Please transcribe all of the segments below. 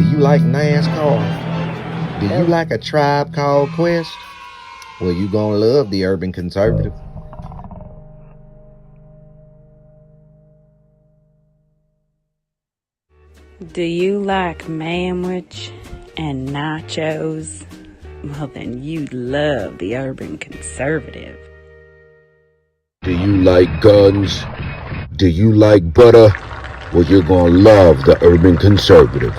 Do you like NASCAR? Do you like a tribe called Quest? Well, you gonna love the Urban Conservative. Do you like manwich and nachos? Well, then you'd love the Urban Conservative. Do you like guns? Do you like butter? Well, you're gonna love the Urban Conservative.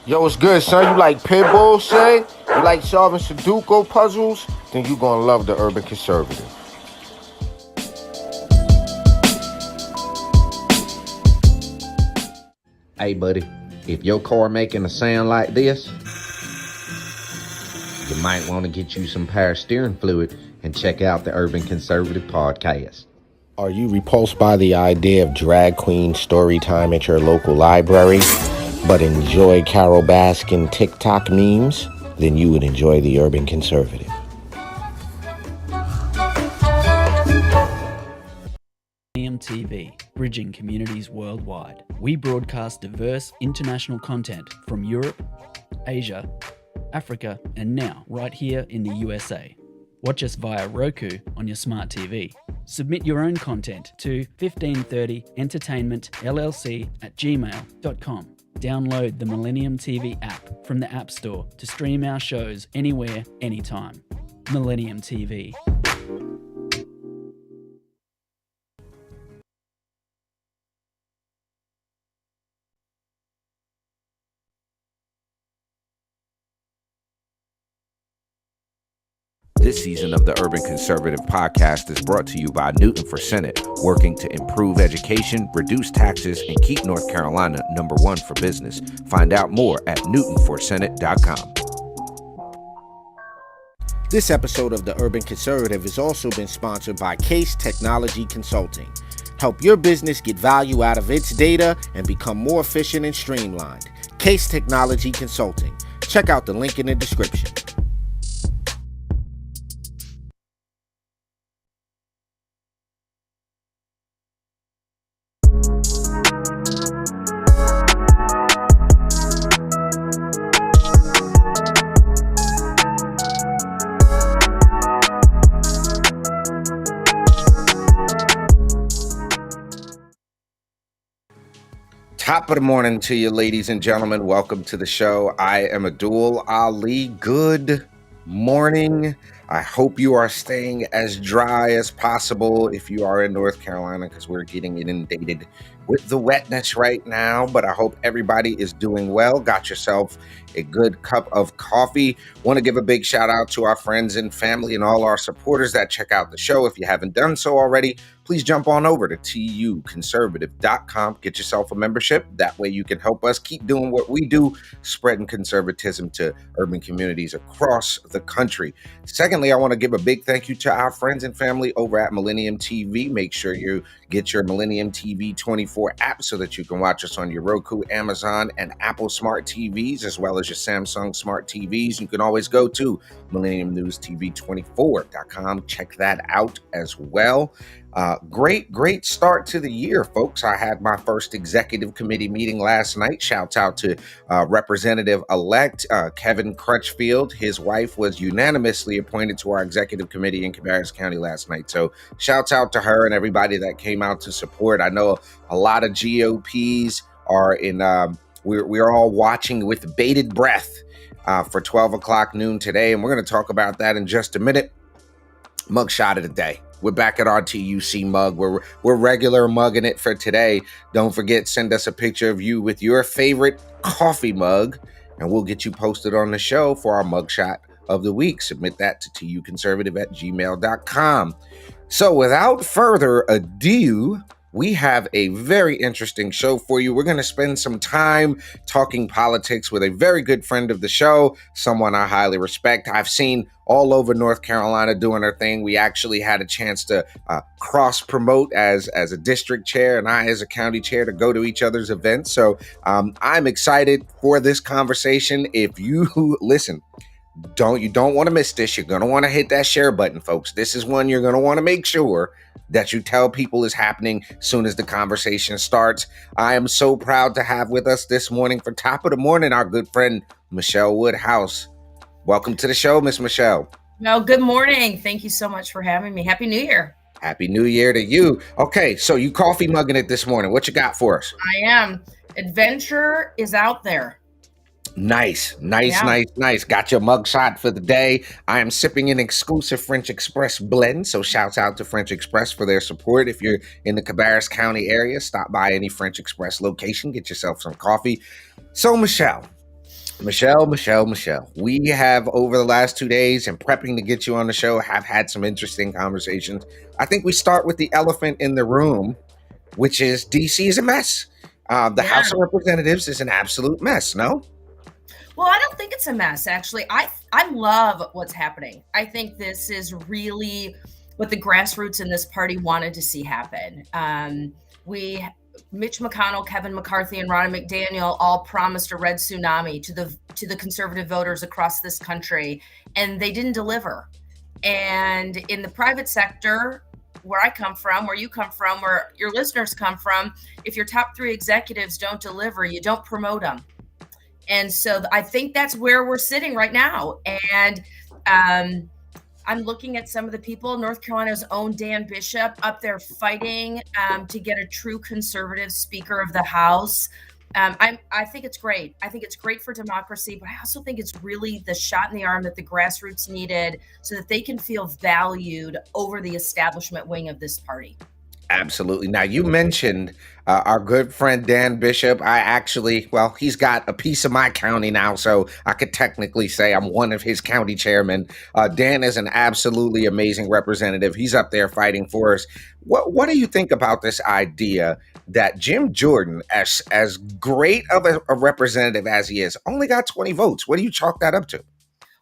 Yo, what's good, son? You like pit bulls, say? You like solving Sudoku puzzles? Then you gonna love the Urban Conservative. Hey, buddy, if your car making a sound like this, you might want to get you some power steering fluid and check out the Urban Conservative podcast. Are you repulsed by the idea of drag queen story time at your local library, but enjoy Carol Baskin TikTok memes? Then you would enjoy the Urban Conservative. TV, bridging communities worldwide. We broadcast diverse international content from Europe, Asia, Africa, and now right here in the USA. Watch us via Roku on your smart TV. Submit your own content to 1530entertainmentllc@gmail.com. Download the Millennium TV app from the App Store to stream our shows anywhere, anytime. Millennium TV. This season of the Urban Conservative Podcast is brought to you by Newton for Senate, working to improve education, reduce taxes, and keep North Carolina #1 for business. Find out more at newtonforsenate.com. This episode of the Urban Conservative has also been sponsored by Case Technology Consulting. Help your business get value out of its data and become more efficient and streamlined. Case Technology Consulting. Check out the link in the description. Top of the morning to you, ladies and gentlemen. Welcome to the show. I am Addul Ali. Good morning. I hope you are staying as dry as possible if you are in North Carolina, because we're getting inundated with the wetness right now. But I hope everybody is doing well. Got yourself a good cup of coffee. Want to give a big shout out to our friends and family and all our supporters that check out the show. If you haven't done so already, please jump on over to tuconservative.com. Get yourself a membership. That way you can help us keep doing what we do, spreading conservatism to urban communities across the country. Secondly, I want to give a big thank you to our friends and family over at Millennium TV. Make sure you get your Millennium TV 24 app so that you can watch us on your Roku, Amazon, and Apple smart TVs, as well as your Samsung smart TVs. You can always go to millenniumnewstv24.com. Check that out as well. Great start to the year, folks. I had my first executive committee meeting last night. Shouts out to Representative-elect Kevin Crutchfield. His wife was unanimously appointed to our executive committee in Cabarrus County last night. So shouts out to her and everybody that came out to support. I know a lot of GOPs are in, we're all watching with bated breath for 12 o'clock noon today. And we're going to talk about that in just a minute. Mugshot of the day. We're back at our TUC mug. We're regular mugging it for today. Don't forget, send us a picture of you with your favorite coffee mug, and we'll get you posted on the show for our mugshot of the week. Submit that to tuconservative@gmail.com. So without further ado, we have a very interesting show for you. We're going to spend some time talking politics with a very good friend of the show, someone I highly respect. I've seen all over North Carolina doing her thing. We actually had a chance to cross-promote as a district chair and I as a county chair to go to each other's events. So I'm excited for this conversation. If you listen, You don't want to miss this. You're going to want to hit that share button, folks. This is one you're going to want to make sure that you tell people is happening as soon as the conversation starts. I am so proud to have with us this morning for top of the morning our good friend Michele Woodhouse. Welcome to the show, Miss Michele. No, good morning. Thank you so much for having me. Happy New Year. Happy New Year to you. Okay, so you coffee mugging it this morning. What you got for us? I am. Adventure is out there. Nice. Yeah. Got your mug shot for the day. I am sipping an exclusive French Express blend, so shouts out to French Express for their support. If you're in the Cabarrus County area, stop by any French Express location, get yourself some coffee. So Michele, we have over the last 2 days and prepping to get you on the show have had some interesting conversations. I think we start with the elephant in the room, which is DC is a mess. The House of Representatives is an absolute mess, no? Well, I don't think it's a mess, actually. I love what's happening. I think this is really what the grassroots in this party wanted to see happen. Mitch McConnell, Kevin McCarthy, and Ronna McDaniel all promised a red tsunami to the conservative voters across this country, and they didn't deliver. And in the private sector, where I come from, where you come from, where your listeners come from, if your top 3 executives don't deliver, you don't promote them. And so I think that's where we're sitting right now. And I'm looking at some of the people, North Carolina's own Dan Bishop up there fighting to get a true conservative Speaker of the House. I think it's great. I think it's great for democracy, but I also think it's really the shot in the arm that the grassroots needed so that they can feel valued over the establishment wing of this party. Absolutely. Now, you mentioned our good friend Dan Bishop. He's got a piece of my county now, so I could technically say I'm one of his county chairmen. Dan is an absolutely amazing representative. He's up there fighting for us. What do you think about this idea that Jim Jordan, as great of a representative as he is, only got 20 votes? What do you chalk that up to?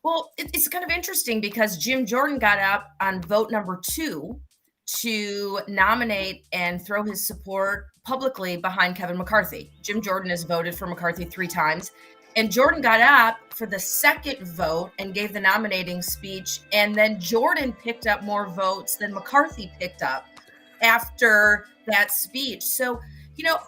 Well, it's kind of interesting because Jim Jordan got up on vote number 2 to nominate and throw his support publicly behind Kevin McCarthy. Jim Jordan has voted for McCarthy 3 times. And Jordan got up for the second vote and gave the nominating speech. And then Jordan picked up more votes than McCarthy picked up after that speech. So,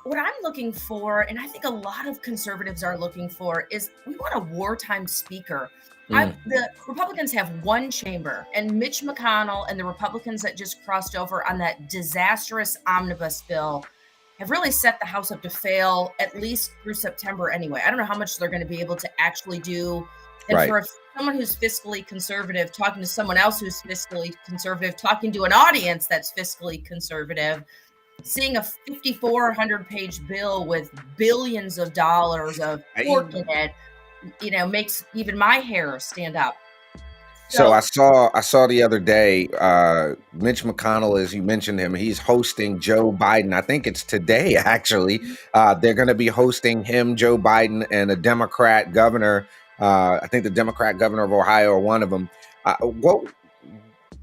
what I'm looking for, and I think a lot of conservatives are looking for, is we want a wartime speaker. The Republicans have one chamber, and Mitch McConnell and the Republicans that just crossed over on that disastrous omnibus bill have really set the House up to fail at least through September anyway. I don't know how much they're going to be able to actually do. And Right. For someone who's fiscally conservative, talking to someone else who's fiscally conservative, talking to an audience that's fiscally conservative, seeing a 5,400-page bill with billions of dollars of pork in it, makes even my hair stand up. So I saw the other day, Mitch McConnell, as you mentioned him, he's hosting Joe Biden. I think it's today, actually. They're going to be hosting him, Joe Biden, and a Democrat governor. I think the Democrat governor of Ohio or one of them.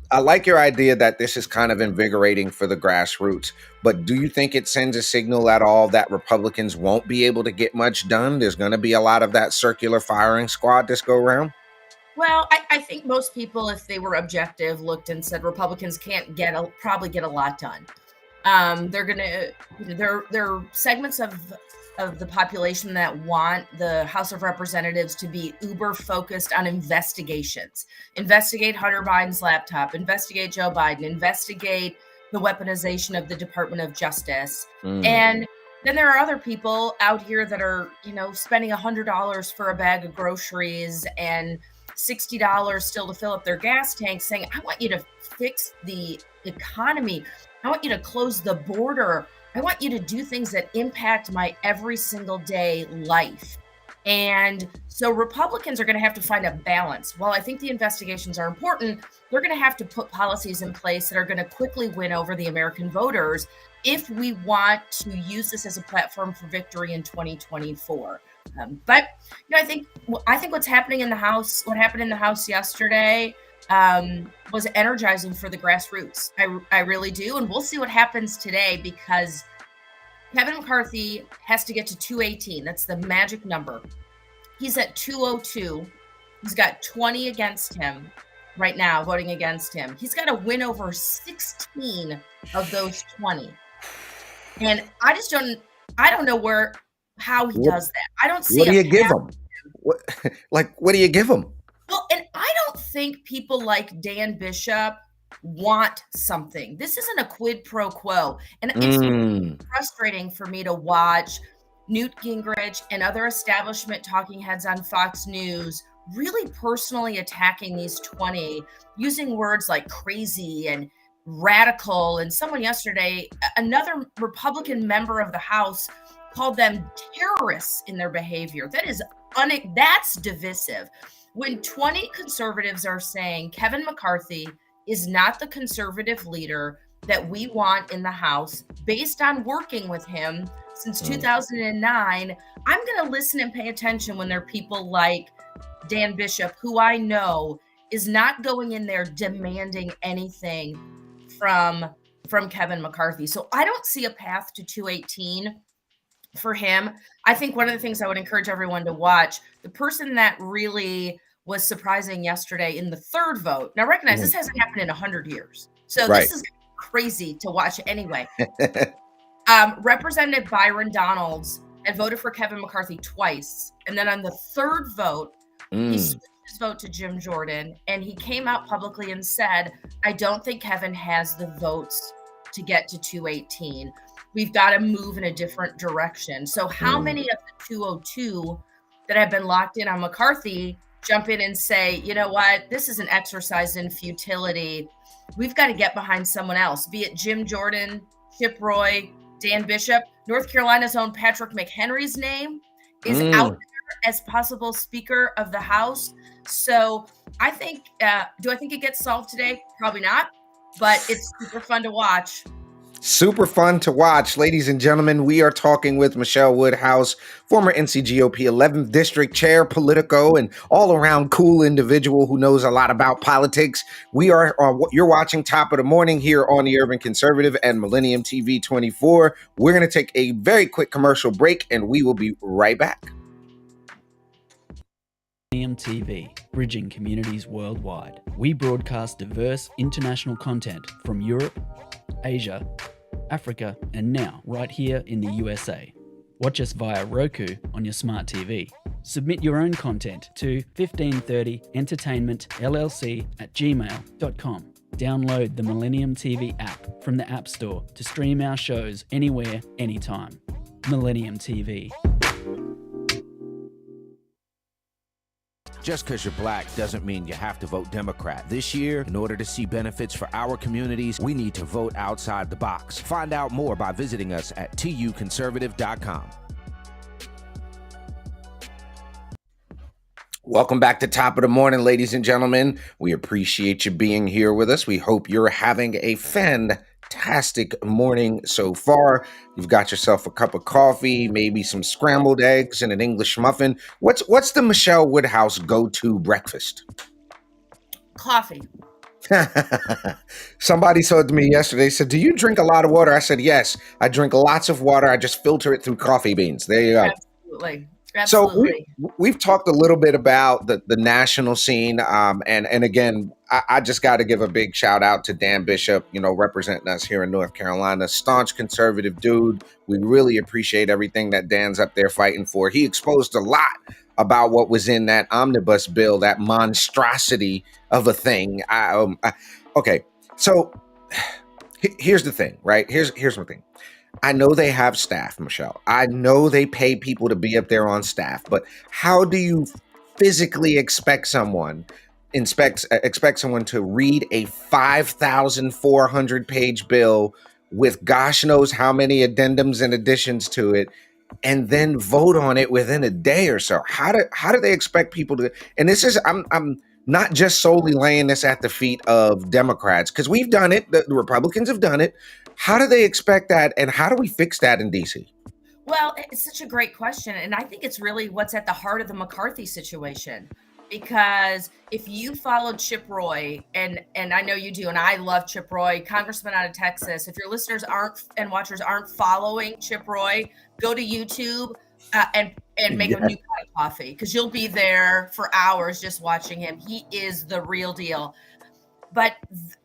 I like your idea that this is kind of invigorating for the grassroots, but do you think it sends a signal at all that Republicans won't be able to get much done? There's going to be a lot of that circular firing squad this go around? Well, I think most people, if they were objective, looked and said Republicans can't probably get a lot done. There are segments of the population that want the House of Representatives to be uber focused on investigations. Investigate Hunter Biden's laptop, investigate Joe Biden, investigate the weaponization of the Department of Justice. And then there are other people out here that are, spending $100 for a bag of groceries and $60 still to fill up their gas tank, saying, I want you to fix the economy. I want you to close the border. I want you to do things that impact my every single day life. And so Republicans are going to have to find a balance. While I think the investigations are important, they're going to have to put policies in place that are going to quickly win over the American voters if we want to use this as a platform for victory in 2024. But I think what's happening in the House, what happened in the House yesterday, was energizing for the grassroots. I really do. And we'll see what happens today, because Kevin McCarthy has to get to 218. That's the magic number. He's at 202. He's got 20 against him right now, voting against him. He's got to win over 16 of those 20. And I don't know how he does that. I don't see What do you path. give him? What do you give him? Well, and I don't think people like Dan Bishop want something. This isn't a quid pro quo. And it's really frustrating for me to watch Newt Gingrich and other establishment talking heads on Fox News really personally attacking these 20, using words like crazy and radical. And someone yesterday, another Republican member of the House, called them terrorists in their behavior. That's divisive. When 20 conservatives are saying Kevin McCarthy is not the conservative leader that we want in the House based on working with him since 2009, I'm going to listen and pay attention when there are people like Dan Bishop, who I know is not going in there demanding anything from Kevin McCarthy. So I don't see a path to 218 for him. I think one of the things I would encourage everyone to watch, the person that really was surprising yesterday in the third vote. Now recognize this hasn't happened in 100 years. So this is crazy to watch anyway. Representative Byron Donalds had voted for Kevin McCarthy twice. And then on the third vote, he switched his vote to Jim Jordan. And he came out publicly and said, I don't think Kevin has the votes to get to 218. We've got to move in a different direction. So how many of the 202 that have been locked in on McCarthy jump in and say, you know what, this is an exercise in futility. We've got to get behind someone else, be it Jim Jordan, Chip Roy, Dan Bishop. North Carolina's own Patrick McHenry's name is out there as possible Speaker of the House. So I think, do I think it gets solved today? Probably not, but it's super fun to watch. Super fun to watch. Ladies and gentlemen, we are talking with Michele Woodhouse, former NCGOP 11th District Chair, Politico, and all-around cool individual who knows a lot about politics. You're watching Top of the Morning here on the Urban Conservative and Millennium TV 24. We're going to take a very quick commercial break, and we will be right back. Millennium TV, bridging communities worldwide. We broadcast diverse international content from Europe, Asia, Africa, and now right here in the USA. Watch us via Roku on your smart TV. Submit your own content to 1530entertainmentllc@gmail.com. Download the Millennium TV app from the App Store to stream our shows anywhere, anytime. Millennium TV. Just because you're black doesn't mean you have to vote Democrat. This year, in order to see benefits for our communities, we need to vote outside the box. Find out more by visiting us at tuconservative.com. Welcome back to Top of the Morning, ladies and gentlemen. We appreciate you being here with us. We hope you're having a fantastic morning so far. You've got yourself a cup of coffee, maybe some scrambled eggs and an English muffin. What's the Michele Woodhouse go-to breakfast? Coffee. Somebody said to me yesterday, said, do you drink a lot of water? I said, yes, I drink lots of water. I just filter it through coffee beans. There you go. Absolutely. So we've talked a little bit about the national scene, and again, I just got to give a big shout out to Dan Bishop, representing us here in North Carolina. Staunch conservative dude. We really appreciate everything that Dan's up there fighting for. He exposed a lot about what was in that omnibus bill, that monstrosity of a thing. Okay, so here's the thing, right? Here's my thing. I know they have staff, Michele. I know they pay people to be up there on staff, but how do you physically expect someone to read a 5,400 page bill with gosh knows how many addendums and additions to it, and then vote on it within a day or so? How do they expect people to? And this is I'm not just solely laying this at the feet of Democrats, because we've done it. The Republicans have done it. How do they expect that, and how do we fix that in DC? Well, it's such a great question, and I think it's really what's at the heart of the McCarthy situation. Because if you followed Chip Roy, and I know you do, and I love Chip Roy, congressman out of Texas. If your listeners and watchers aren't following Chip Roy, go to YouTube and make a new coffee because you'll be there for hours just watching him. He is the real deal. But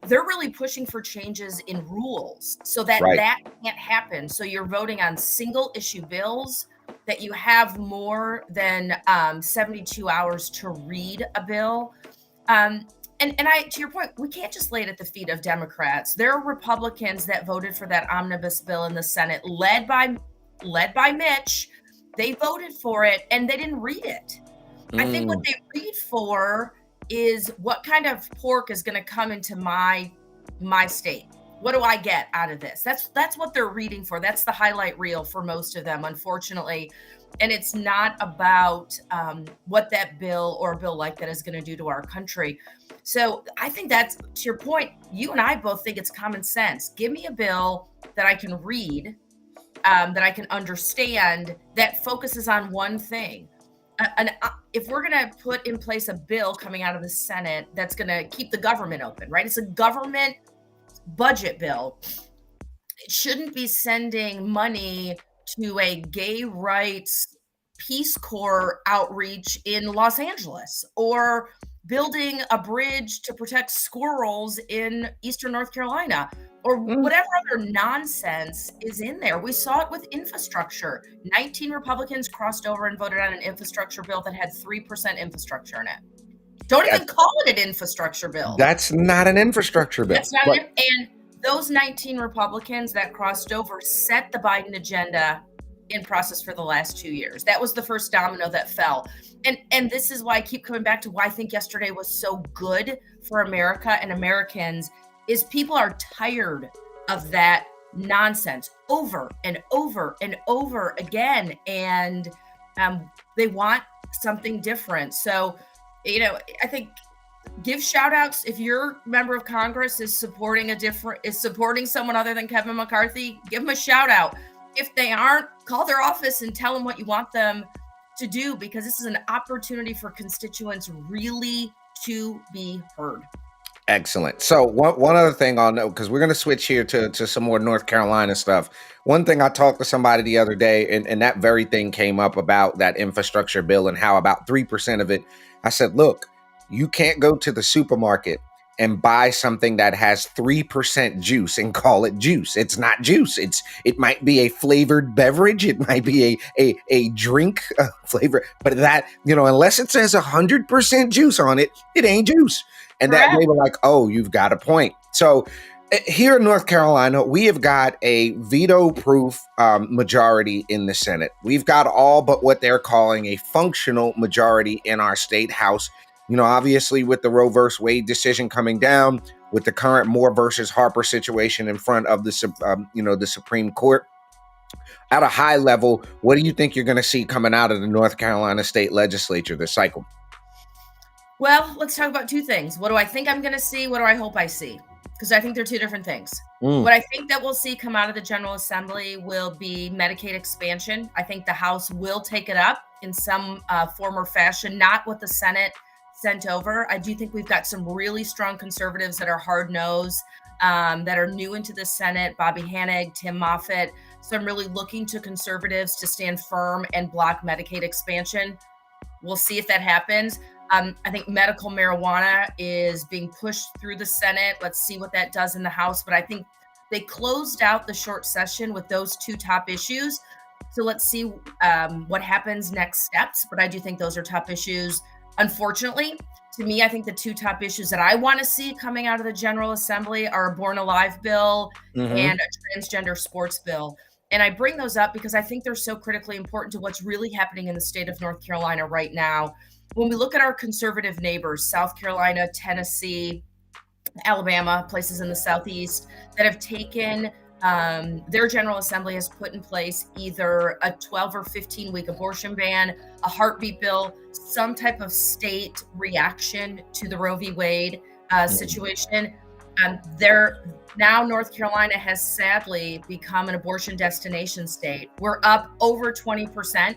they're really pushing for changes in rules so that Right. that can't happen. So you're voting on single issue bills that you have more than 72 hours to read a bill. And I, to your point, we can't just lay it at the feet of Democrats. There are Republicans that voted for that omnibus bill in the Senate, led by Mitch. They voted for it and they didn't read it. I think what they read for is what kind of pork is going to come into my state. What do I get out of this? That's what they're reading for. That's the highlight reel for most of them, unfortunately. And it's not about what that bill or a bill like that is going to do to our country. So I think that's, to your point, you and I both think it's common sense. Give me a bill that I can read, that I can understand, that focuses on one thing. And if we're going to put in place a bill coming out of the Senate that's going to keep the government open, right? It's a government budget bill. It shouldn't be sending money to a gay rights Peace Corps outreach in Los Angeles, or building a bridge to protect squirrels in Eastern North Carolina, or whatever other nonsense is in there. We saw it with infrastructure. 19 Republicans crossed over and voted on an infrastructure bill that had 3% infrastructure in it. Don't even call it an infrastructure bill. That's not an infrastructure bill. That's not it. And those 19 Republicans that crossed over set the Biden agenda in process for the last 2 years. That was the first domino that fell. And this is why I keep coming back to why I think yesterday was so good for America and Americans, is people are tired of that nonsense over and over and over again. And they want something different. So, I think give shout outs. If your member of Congress is supporting someone other than Kevin McCarthy, give them a shout out. If they aren't, call their office and tell them what you want them to do, because this is an opportunity for constituents really to be heard. Excellent. So one other thing on, because we're going to switch here to some more North Carolina stuff. One thing, I talked to somebody the other day, and that very thing came up about that infrastructure bill and how about 3% of it. I said, look, you can't go to the supermarket and buy something that has 3% juice and call it juice. It's not juice. It might be a flavored beverage. It might be a drink flavor, but that, unless it says 100% juice on it, it ain't juice. And that they were like, oh, you've got a point. So here in North Carolina, we have got a veto-proof majority in the Senate. We've got all but what they're calling a functional majority in our state house. Obviously with the Roe versus Wade decision coming down, with the current Moore versus Harper situation in front of the Supreme Court. At a high level, what do you think you're going to see coming out of the North Carolina state legislature this cycle? Well, let's talk about two things. What do I think I'm going to see? What do I hope I see? Because I think they're two different things. What I think that we'll see come out of the General Assembly will be Medicaid expansion. I think the House will take it up in some form or fashion, not what the Senate sent over. I do think we've got some really strong conservatives that are hard-nosed, that are new into the Senate, Bobby Hanig, Tim Moffitt. So I'm really looking to conservatives to stand firm and block Medicaid expansion. We'll see if that happens. I think medical marijuana is being pushed through the Senate. Let's see what that does in the House. But I think they closed out the short session with those two top issues. So let's see what happens next steps. But I do think those are top issues. Unfortunately, to me, I think the two top issues that I want to see coming out of the General Assembly are a Born Alive bill and a transgender sports bill. And I bring those up because I think they're so critically important to what's really happening in the state of North Carolina right now. When we look at our conservative neighbors, South Carolina, Tennessee, Alabama, places in the Southeast that have taken their General Assembly has put in place either a 12 or 15-week abortion ban, a heartbeat bill, some type of state reaction to the Roe v. Wade situation. Now North Carolina has sadly become an abortion destination state. We're up over 20%.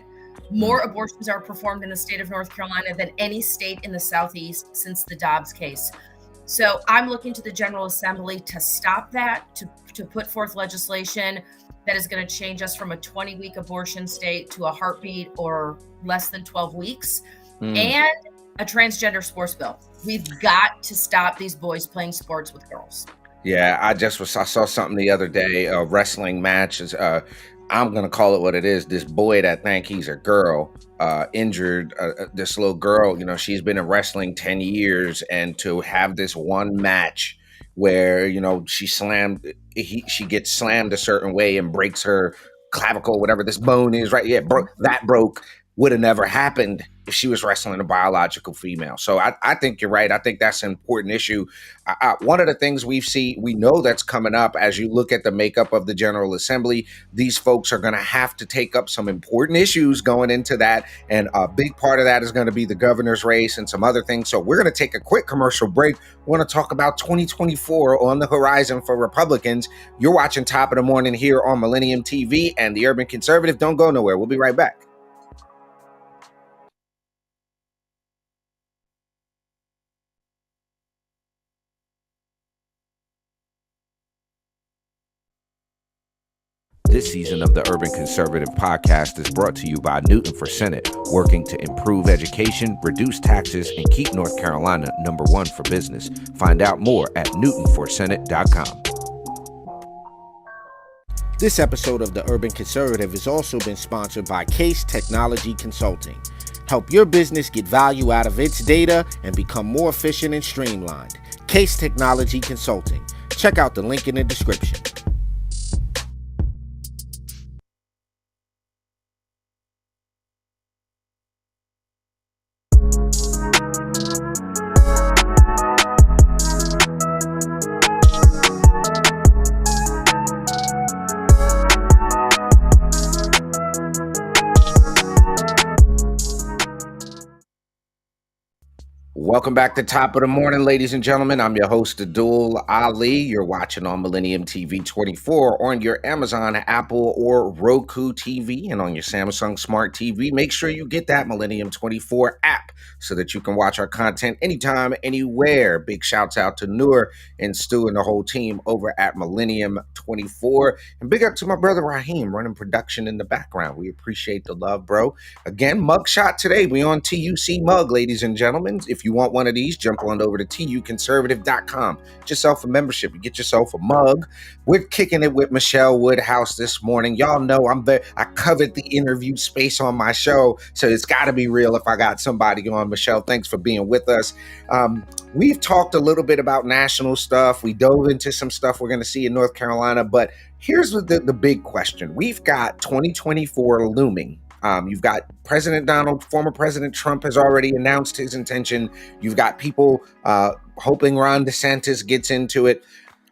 More abortions are performed in the state of North Carolina than any state in the Southeast since the Dobbs case. So I'm looking to the General Assembly to stop that, to put forth legislation that is going to change us from a 20-week abortion state to a heartbeat or less than 12 weeks, and a transgender sports bill. We've got to stop these boys playing sports with girls. Yeah, I saw something the other day, a wrestling match. I'm gonna call it what it is. This boy that think he's a girl injured this little girl. You know, she's been in wrestling 10 years, and to have this one match where she gets slammed a certain way and breaks her clavicle, whatever this bone is, right? Yeah, broke. Would have never happened if she was wrestling a biological female. So I think you're right. I think that's an important issue. One of the things we know that's coming up as you look at the makeup of the General Assembly, these folks are going to have to take up some important issues going into that. And a big part of that is going to be the governor's race and some other things. So we're going to take a quick commercial break. We want to talk about 2024 on the horizon for Republicans. You're watching Top of the Morning here on Millennium TV and the Urban Conservative. Don't go nowhere. We'll be right back. This season of the Urban Conservative Podcast is brought to you by Newton for Senate, working to improve education, reduce taxes, and keep North Carolina #1 for business. Find out more at newtonforsenate.com. This episode of the Urban Conservative has also been sponsored by Case Technology Consulting. Help your business get value out of its data and become more efficient and streamlined. Case Technology Consulting. Check out the link in the description. Welcome back to Top of the Morning, ladies and gentlemen. I'm your host, Addul Ali. You're watching on Millennium TV 24 on your Amazon, Apple, or Roku TV, and on your Samsung Smart TV. Make sure you get that Millennium 24 app so that you can watch our content anytime, anywhere. Big shouts out to Noor and Stu and the whole team over at Millennium 24. And big up to my brother Raheem running production in the background. We appreciate the love, bro. Again, mugshot today. We on TUC Mug, ladies and gentlemen. If you want one of these, jump on over to tuconservative.com. Get yourself a membership. You get yourself a mug. We're kicking it with Michele Woodhouse this morning. Y'all know I covet the interview space on my show, so it's got to be real if I got somebody on. Michele, thanks for being with us. We've talked a little bit about national stuff. We dove into some stuff we're going to see in North Carolina, but here's the big question. We've got 2024 looming. You've got former President Trump has already announced his intention. You've got people hoping Ron DeSantis gets into it.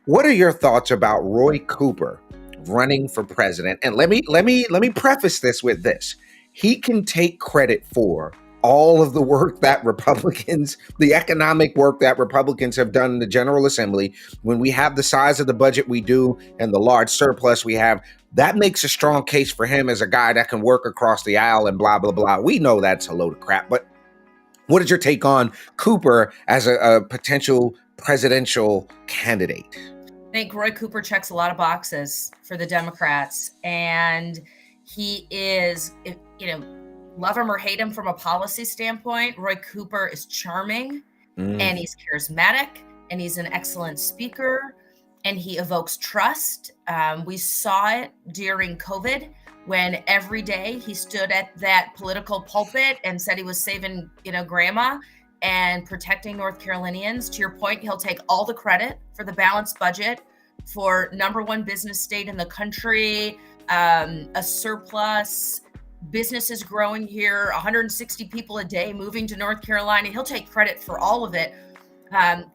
What are your thoughts about Roy Cooper running for president? And let me preface this with this. He can take credit for all of the work that the economic work that Republicans have done in the General Assembly. When we have the size of the budget we do and the large surplus we have, that makes a strong case for him as a guy that can work across the aisle and blah, blah, blah. We know that's a load of crap, but what is your take on Cooper as a potential presidential candidate? I think Roy Cooper checks a lot of boxes for the Democrats, and he is, love him or hate him from a policy standpoint, Roy Cooper is charming and he's charismatic and he's an excellent speaker and he evokes trust. We saw it during COVID when every day he stood at that political pulpit and said he was saving, grandma and protecting North Carolinians. To your point, he'll take all the credit for the balanced budget, for #1 business state in the country, a surplus, businesses growing here, 160 people a day moving to North Carolina. He'll take credit for all of it. And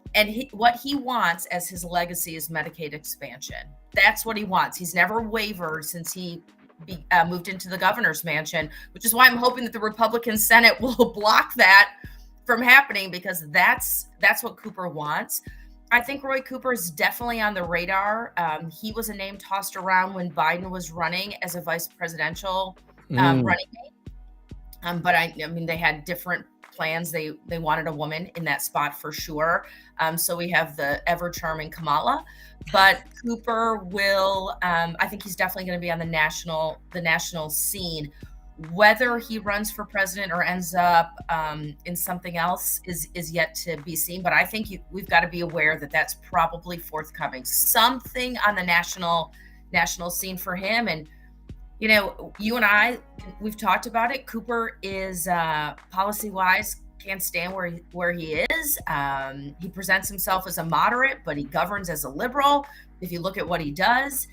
what he wants as his legacy is Medicaid expansion. That's what he wants. He's never wavered since he moved into the governor's mansion, which is why I'm hoping that the Republican Senate will block that from happening, because that's what Cooper wants. I think Roy Cooper is definitely on the radar. He was a name tossed around when Biden was running as a vice presidential running mate. But I mean, they had different plans. They wanted a woman in that spot for sure. So we have the ever charming Kamala, but Cooper will. I think he's definitely going to be on the national scene. Whether he runs for president or ends up in something else is yet to be seen. But I think we've got to be aware that that's probably forthcoming. Something on the national scene for him. And you and I, we've talked about it. Cooper is policy-wise can't stand where he is. He presents himself as a moderate, but he governs as a liberal. If you look at what he does.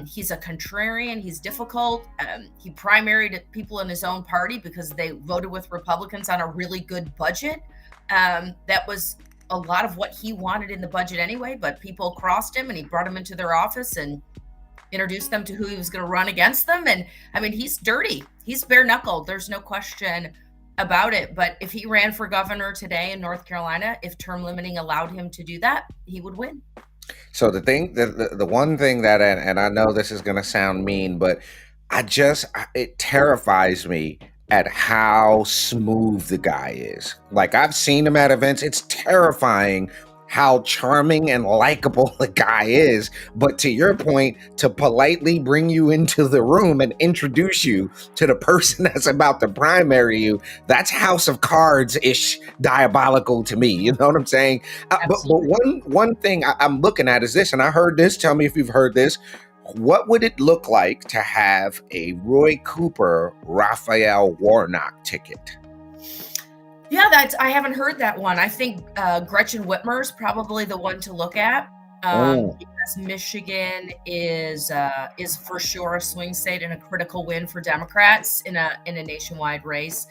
He's a contrarian. He's difficult. He primaried people in his own party because they voted with Republicans on a really good budget. That was a lot of what he wanted in the budget anyway, but people crossed him and he brought them into their office and introduced them to who he was going to run against them. And I mean, he's dirty. He's bare knuckled. There's no question about it. But if he ran for governor today in North Carolina, if term limiting allowed him to do that, he would win. So the one thing that, and I know this is going to sound mean, but it terrifies me at how smooth the guy is. Like, I've seen him at events. It's terrifying how charming and likable the guy is. But to your point, to politely bring you into the room and introduce you to the person that's about to primary you, that's House of Cards-ish diabolical to me. You know what I'm saying? But one thing I'm looking at is this, and I heard this. Tell me if you've heard this. What would it look like to have a Roy Cooper, Raphael Warnock ticket? Yeah, I haven't heard that one. I think Gretchen Whitmer's probably the one to look at because Michigan is for sure a swing state and a critical win for Democrats in a nationwide race.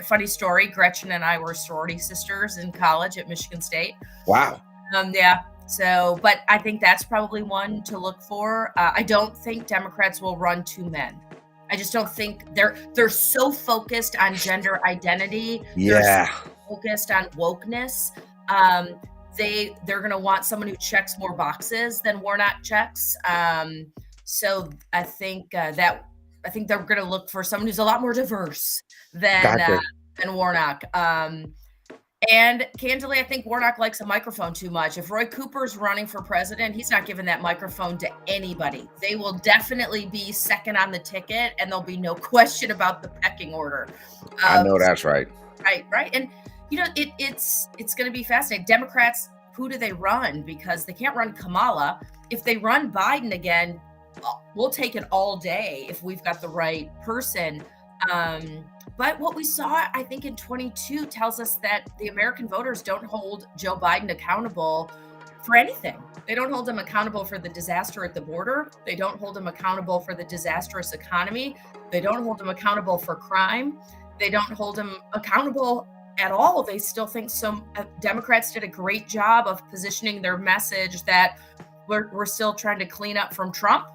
Funny story, Gretchen and I were sorority sisters in college at Michigan State. Wow. Yeah. So, but I think that's probably one to look for. I don't think Democrats will run two men. I just don't think they're so focused on gender identity. Yeah. They're so focused on wokeness. They're going to want someone who checks more boxes than Warnock checks. So I think they're going to look for someone who's a lot more diverse than Warnock. And candidly, I think Warnock likes a microphone too much. If Roy Cooper's running for president, he's not giving that microphone to anybody. They will definitely be second on the ticket, and there'll be no question about the pecking order. I know that's right. Right. And, it's going to be fascinating. Democrats, who do they run? Because they can't run Kamala. If they run Biden again, we'll take it all day if we've got the right person. But what we saw, I think, in 22 tells us that the American voters don't hold Joe Biden accountable for anything. They don't hold him accountable for the disaster at the border. They don't hold him accountable for the disastrous economy. They don't hold him accountable for crime. They don't hold him accountable at all. They still think some Democrats did a great job of positioning their message that we're still trying to clean up from Trump.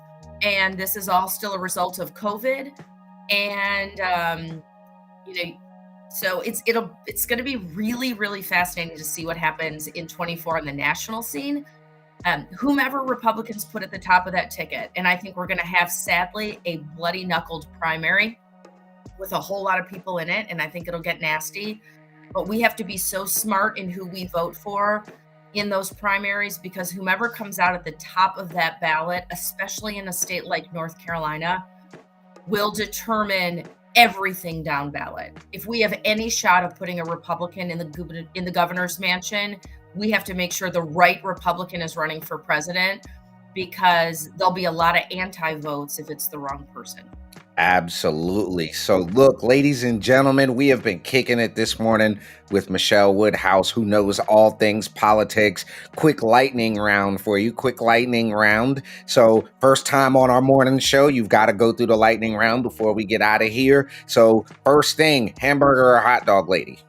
And this is all still a result of COVID. And, so it's going to be really, really fascinating to see what happens in 24 on the national scene. Whomever Republicans put at the top of that ticket. And I think we're going to have, sadly, a bloody knuckled primary with a whole lot of people in it. And I think it'll get nasty. But we have to be so smart in who we vote for in those primaries, because whomever comes out at the top of that ballot, especially in a state like North Carolina, will determine everything down ballot. If we have any shot of putting a Republican in the governor's mansion, we have to make sure the right Republican is running for president, because there'll be a lot of anti-votes if it's the wrong person. Absolutely. So look, ladies and gentlemen, we have been kicking it this morning with Michele Woodhouse, who knows all things politics. Quick lightning round for you. Quick lightning round. So first time on our morning show, you've got to go through the lightning round before we get out of here. So first thing, hamburger or hot dog lady?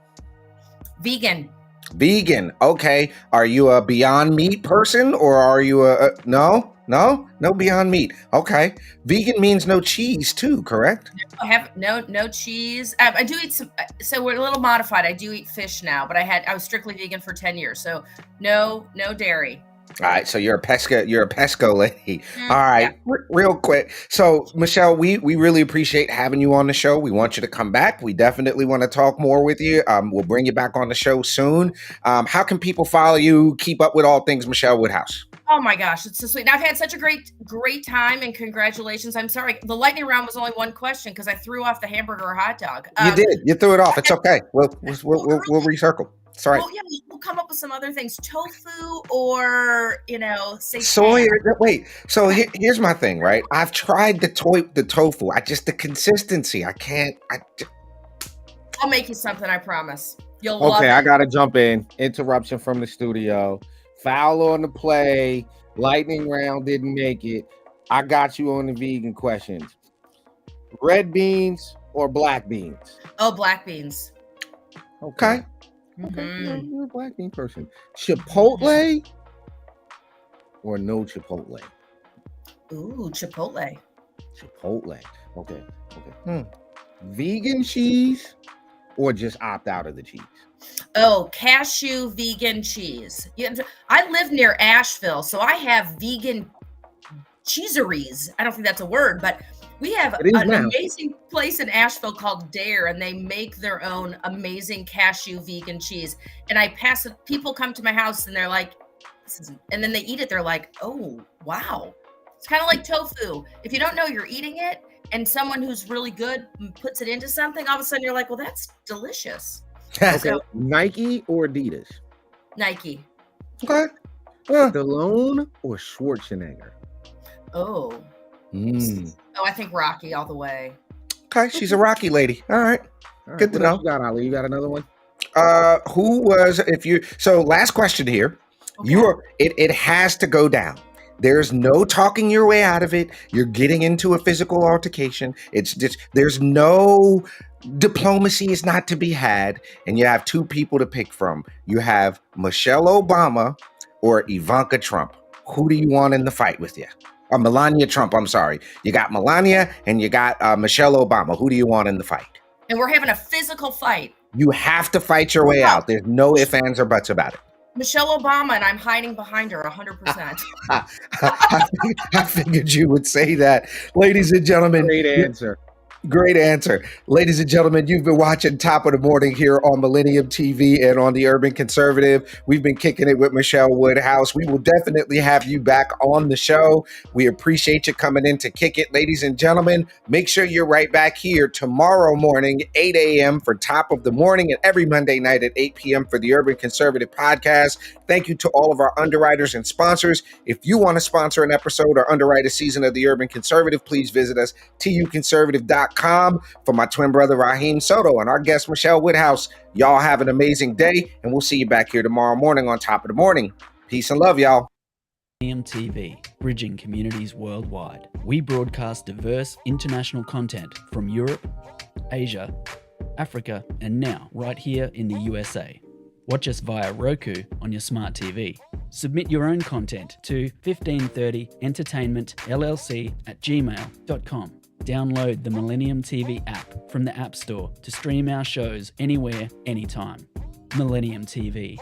Vegan. Vegan. Okay. Are you a Beyond Meat person, or are you no Beyond Meat? Okay. Vegan means no cheese too, correct? I have no cheese. I do eat some, so we're a little modified. I do eat fish now, but I was strictly vegan for 10 years. So no dairy. All right, so you're a pesco lady. Mm, All yeah. right, real quick. So Michele, we really appreciate having you on the show. We want you to come back. We definitely want to talk more with you. We'll bring you back on the show soon. How can people follow you, keep up with all things Michele Woodhouse? Oh my gosh, it's so sweet. And I've had such a great time, and congratulations. I'm sorry, the lightning round was only one question because I threw off the hamburger or hot dog. You did. You threw it off. It's okay. We'll recircle. It's all right. Well, yeah, we'll come up with some other things, tofu or seitan. Soy. Wait. So here's my thing, right? I've tried the tofu. The consistency. I can't. I'll make you something. I promise. You'll love Okay, it. I gotta jump in. Interruption from the studio. Foul on the play. Lightning round didn't make it. I got you on the vegan questions. Red beans or black beans? Oh, black beans. Okay. Mhm. You're a black bean person. Chipotle or no Chipotle? Ooh, Chipotle. Chipotle. Okay. Vegan cheese or just opt out of the cheese? Oh, cashew vegan cheese. Yeah, I live near Asheville, so I have vegan cheeseries. I don't think that's a word, but we have It is an now. amazing place in Asheville called Dare, and they make their own amazing cashew vegan cheese. And I pass it, people come to my house and they're like, and then they eat it. They're like, oh, wow. It's kind of like tofu. If you don't know you're eating it and someone who's really good puts it into something, all of a sudden you're like, well, that's delicious. Okay. So, Nike or Adidas? Nike. Okay. Stallone or Schwarzenegger? Oh, I think Rocky all the way. Okay. She's a Rocky lady. All right. All right, Good to what else know. You got, Ali? You got another one? Who was so last question here. Okay. It has to go down. There's no talking your way out of it. You're getting into a physical altercation. It's just there's no diplomacy is not to be had, and you have two people to pick from. You have Michelle Obama or Ivanka Trump. Who do you want in the fight with you? Or Melania Trump, I'm sorry. You got Melania and you got Michelle Obama. Who do you want in the fight? And we're having a physical fight. You have to fight your way out. There's no ifs, ands, or buts about it. Michelle Obama, and I'm hiding behind her 100%. I figured you would say that. Ladies and gentlemen. Great answer. Great answer. Ladies and gentlemen, you've been watching Top of the Morning here on Millennium TV and on the Urban Conservative. We've been kicking it with Michele Woodhouse. We will definitely have you back on the show. We appreciate you coming in to kick it. Ladies and gentlemen, make sure you're right back here tomorrow morning, 8 a.m. for Top of the Morning, and every Monday night at 8 p.m. for the Urban Conservative Podcast. Thank you to all of our underwriters and sponsors. If you want to sponsor an episode or underwrite a season of the Urban Conservative, please visit us, tuconservative.com. For my twin brother Raheem Soto and our guest Michele Woodhouse, y'all have an amazing day, and we'll see you back here tomorrow morning on Top of the Morning. Peace and love, y'all. Millennium TV, bridging communities worldwide. We broadcast diverse international content from Europe, Asia, Africa, and now right here in the USA. Watch us via Roku on your smart TV. Submit your own content to 1530entertainmentllc@gmail.com. Download the Millennium TV app from the App Store to stream our shows anywhere, anytime. Millennium TV.